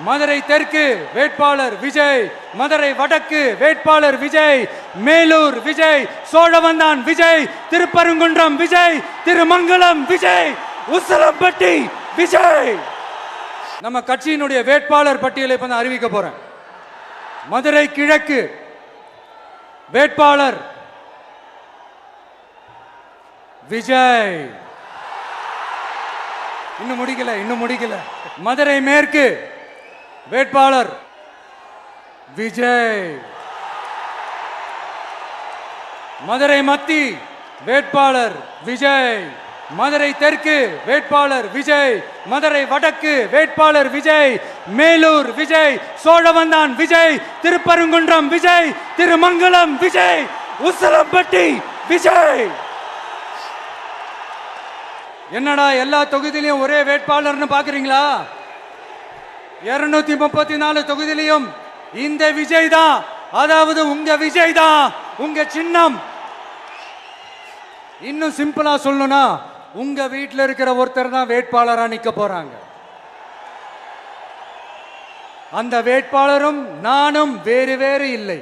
மதுரை தெற்கு வேட்பாளர் விஜய், மதுரை வடக்கு வேட்பாளர் விஜய், மேலூர் விஜய், சோழவந்தான் விஜய், திருப்பரங்குன்றம் விஜய், திருமங்கலம் விஜய், உசிலம்பட்டி விஜய். நம்ம கட்சியினுடைய வேட்பாளர் பட்டியலை இப்ப அறிவிக்க போறேன். மதுரை கிழக்கு வேட்பாளர் விஜய். இன்னும் முடிக்கல. மதுரை மேற்கு வேட்பாளர் விஜய். மதுரை மத்தி வேட்பாளர் விஜய். மதுரை தெற்கு வேட்பாளர் விஜய், மதுரை வடக்கு வேட்பாளர் விஜய், மேலூர் விஜய், சோழவந்தான் விஜய், திருப்பரங்குன்றம் விஜய், திருமங்கலம் விஜய், உசிலம்பட்டி விஜய். என்னடா எல்லா தொகுதியிலையும் ஒரே வேட்பாளர்னு பாக்குறீங்களா? 234 தொகுதியிலையும் இந்த விஜய் தான், அதாவது உங்க விஜய் தான் உங்க சின்னம். இன்னும் சிம்பிளா சொல்லணும்னா உங்க வீட்டில் இருக்கிற ஒருத்தர் தான் வேட்பாளரா நிக்க போறாங்க. அந்த வேட்பாளரும் நானும் வேறு வேறு இல்லை.